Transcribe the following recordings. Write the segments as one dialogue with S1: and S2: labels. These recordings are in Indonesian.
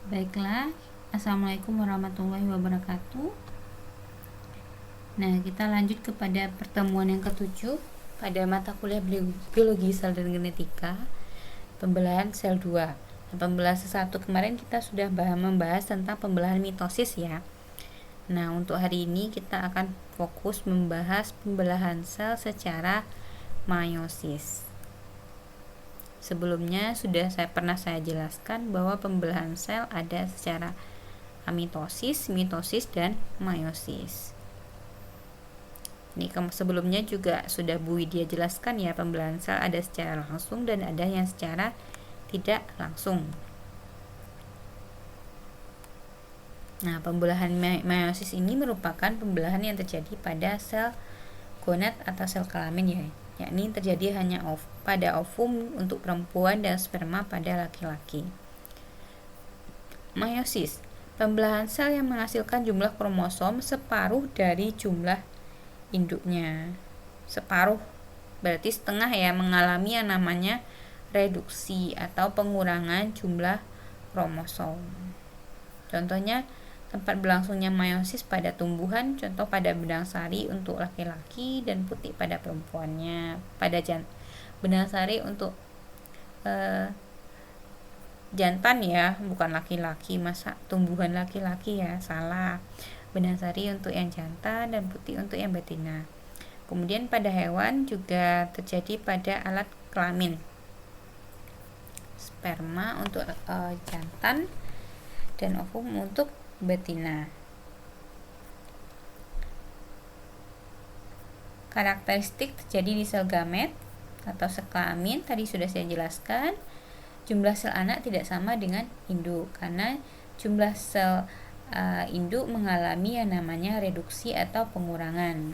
S1: Baiklah, Assalamualaikum warahmatullahi wabarakatuh. Nah, kita lanjut kepada pertemuan yang ketujuh pada mata kuliah biologi sel dan genetika, pembelahan sel 2. Nah, pembelahan sel 1 kemarin kita sudah membahas tentang pembelahan mitosis ya. Nah, untuk hari ini kita akan fokus membahas pembelahan sel secara meiosis. Sebelumnya sudah pernah saya jelaskan bahwa pembelahan sel ada secara amitosis, mitosis, dan meiosis. Ini sebelumnya juga sudah Bu Widya jelaskan ya, pembelahan sel ada secara langsung dan ada yang secara tidak langsung. Nah, pembelahan meiosis ini merupakan pembelahan yang terjadi pada sel gonad atau sel kelamin ya, yakni terjadi hanya pada ovum untuk perempuan dan sperma pada laki-laki. Meiosis, pembelahan sel yang menghasilkan jumlah kromosom separuh dari jumlah induknya. Separuh berarti setengah ya, mengalami yang namanya reduksi atau pengurangan jumlah kromosom. Contohnya tempat berlangsungnya meiosis pada tumbuhan, contoh pada benang sari untuk laki-laki dan putih pada perempuannya. Pada benang sari untuk jantan ya, bukan laki-laki, masa tumbuhan laki-laki ya, salah. Benang sari untuk yang jantan dan putih untuk yang betina. Kemudian pada hewan juga terjadi pada alat kelamin. Sperma untuk jantan dan ovum untuk betina. Karakteristik terjadi di sel gamet atau sel kelamin tadi sudah saya jelaskan. Jumlah sel anak tidak sama dengan induk karena jumlah sel induk mengalami yang namanya reduksi atau pengurangan.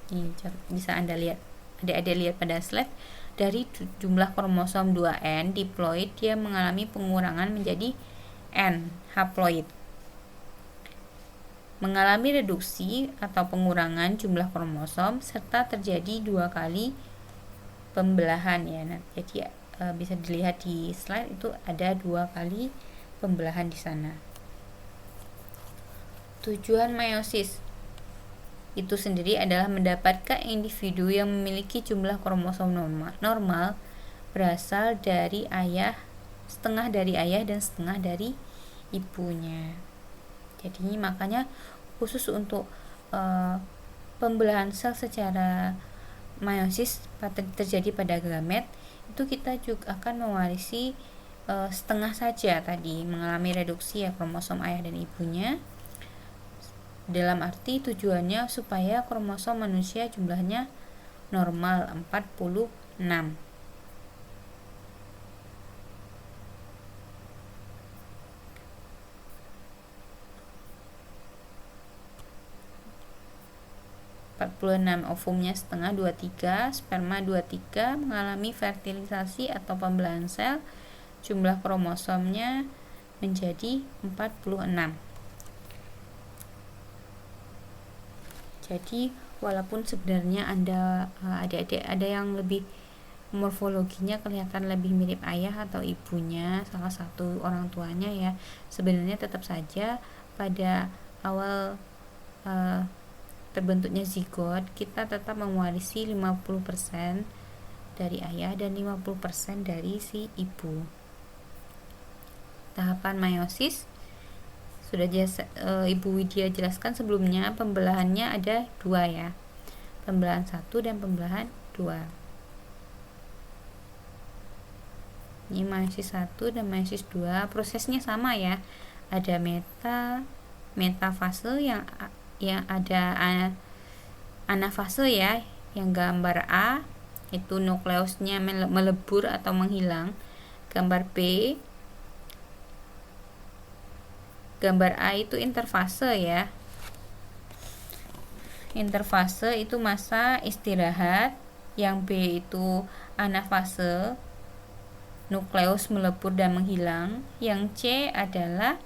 S1: Ini bisa Anda lihat, adik-adik lihat pada slide, dari jumlah kromosom 2N diploid dia mengalami pengurangan menjadi N haploid. Mengalami reduksi atau pengurangan jumlah kromosom serta terjadi 2 kali pembelahan ya. Nah, jadi bisa dilihat di slide itu ada 2 kali pembelahan di sana. Tujuan meiosis itu sendiri adalah mendapatkan individu yang memiliki jumlah kromosom normal berasal dari ayah, setengah dari ayah dan setengah dari ibunya. Jadi makanya khusus untuk pembelahan sel secara meiosis terjadi pada gamet, itu kita juga akan mewarisi setengah saja tadi, mengalami reduksi ya kromosom ayah dan ibunya. Dalam arti tujuannya supaya kromosom manusia jumlahnya normal 46. Ovumnya setengah 23, sperma 23, mengalami fertilisasi atau pembelahan sel, jumlah kromosomnya menjadi 46. Jadi walaupun sebenarnya adik-adik ada yang lebih morfologinya kelihatan lebih mirip ayah atau ibunya, salah satu orang tuanya ya, sebenarnya tetap saja pada awal terbentuknya zigot kita tetap mewarisi 50% dari ayah dan 50% dari si ibu. Tahapan meiosis sudah Ibu Widya jelaskan sebelumnya, pembelahannya ada 2 ya, pembelahan 1 dan pembelahan 2. Ini meiosis 1 dan meiosis 2, prosesnya sama ya, ada metafase yang ada anafase ya, yang gambar A itu nukleusnya melebur atau menghilang, gambar B, gambar A itu interfase ya. Interfase itu masa istirahat, yang B itu anafase, nukleus melebur dan menghilang, yang C adalah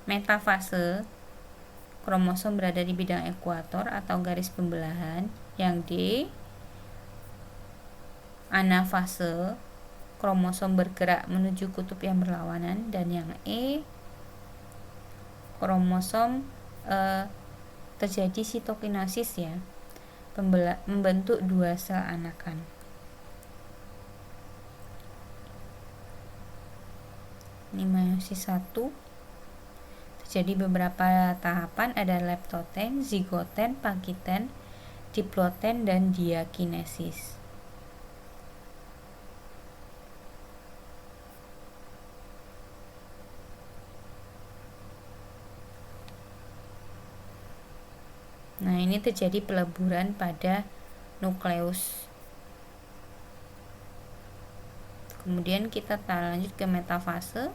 S1: metafase, kromosom berada di bidang ekuator atau garis pembelahan, yang D anafase, kromosom bergerak menuju kutub yang berlawanan, dan yang E, kromosom terjadi sitokinesis ya, membentuk 2 sel anakan. Ini meiosis 1. Terjadi beberapa tahapan, ada leptoten, zigoten, pakiten, diploten, dan diakinesis. Nah, ini terjadi peleburan pada nukleus. Kemudian kita lanjut ke metafase.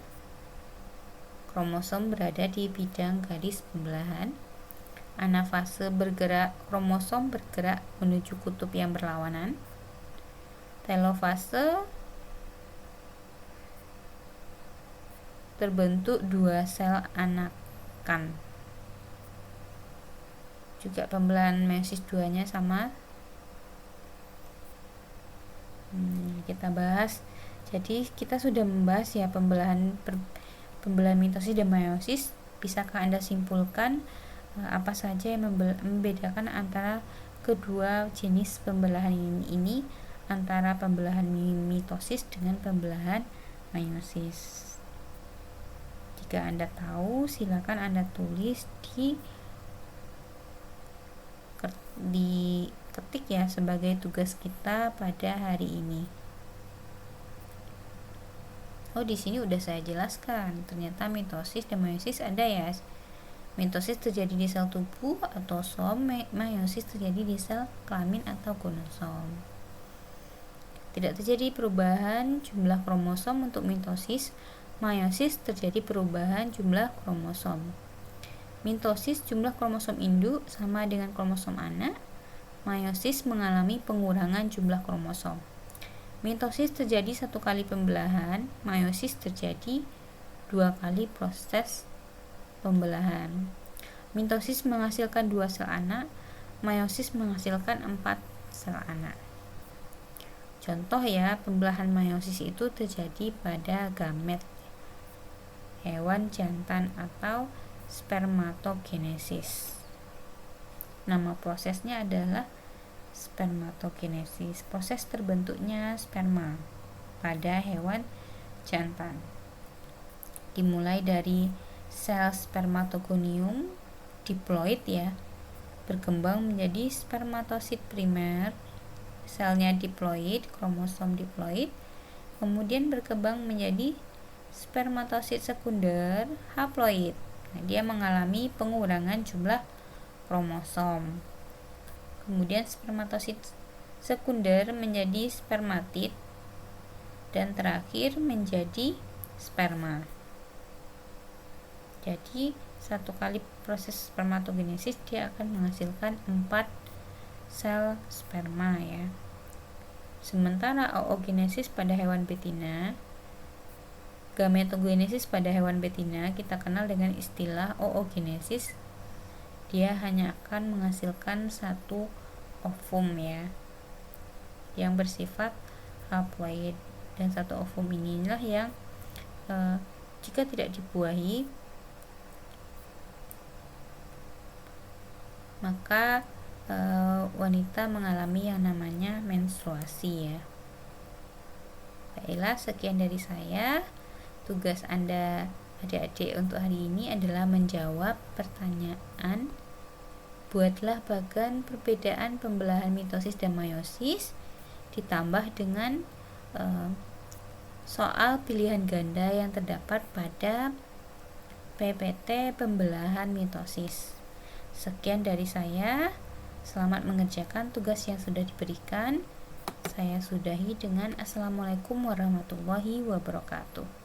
S1: Kromosom berada di bidang garis pembelahan. Anafase kromosom bergerak menuju kutub yang berlawanan. Telofase terbentuk 2 sel anakan. Juga pembelahan meiosis 2-nya sama. Kita bahas. Jadi kita sudah membahas ya pembelahan mitosis dan meiosis. Bisakah Anda simpulkan apa saja yang membedakan antara kedua jenis pembelahan ini antara pembelahan mitosis dengan pembelahan meiosis? Jika Anda tahu, silakan Anda tulis diketik ya sebagai tugas kita pada hari ini. Oh, di sini udah saya jelaskan. Ternyata mitosis dan meiosis ada ya. Mitosis terjadi di sel tubuh atau som, meiosis terjadi di sel kelamin atau gonosom. Tidak terjadi perubahan jumlah kromosom untuk mitosis. Meiosis terjadi perubahan jumlah kromosom. Mitosis jumlah kromosom induk sama dengan kromosom anak. Meiosis mengalami pengurangan jumlah kromosom. Mitosis terjadi 1 kali pembelahan, meiosis terjadi 2 kali proses pembelahan. Mitosis menghasilkan 2 sel anak, meiosis menghasilkan 4 sel anak. Contoh ya, pembelahan meiosis itu terjadi pada gamet hewan jantan atau spermatogenesis. Nama prosesnya adalah spermatogenesis, proses terbentuknya sperma pada hewan jantan. Dimulai dari sel spermatogonium diploid ya, berkembang menjadi spermatosit primer, selnya diploid, kromosom diploid, kemudian berkembang menjadi spermatosit sekunder haploid. Nah, dia mengalami pengurangan jumlah kromosom. Kemudian spermatosit sekunder menjadi spermatid, dan terakhir menjadi sperma. Jadi 1 kali proses spermatogenesis dia akan menghasilkan 4 sel sperma ya. Sementara oogenesis pada hewan betina, gametogenesis pada hewan betina kita kenal dengan istilah oogenesis. Dia hanya akan menghasilkan 1 ovum ya, yang bersifat haploid, dan 1 ovum inilah yang jika tidak dibuahi maka wanita mengalami yang namanya menstruasi ya. Baiklah, sekian dari saya. Tugas Anda adik-adik untuk hari ini adalah menjawab pertanyaan. Buatlah bagan perbedaan pembelahan mitosis dan meiosis ditambah dengan soal pilihan ganda yang terdapat pada PPT pembelahan mitosis. Sekian dari saya. Selamat mengerjakan tugas yang sudah diberikan. Saya sudahi dengan Assalamualaikum warahmatullahi wabarakatuh.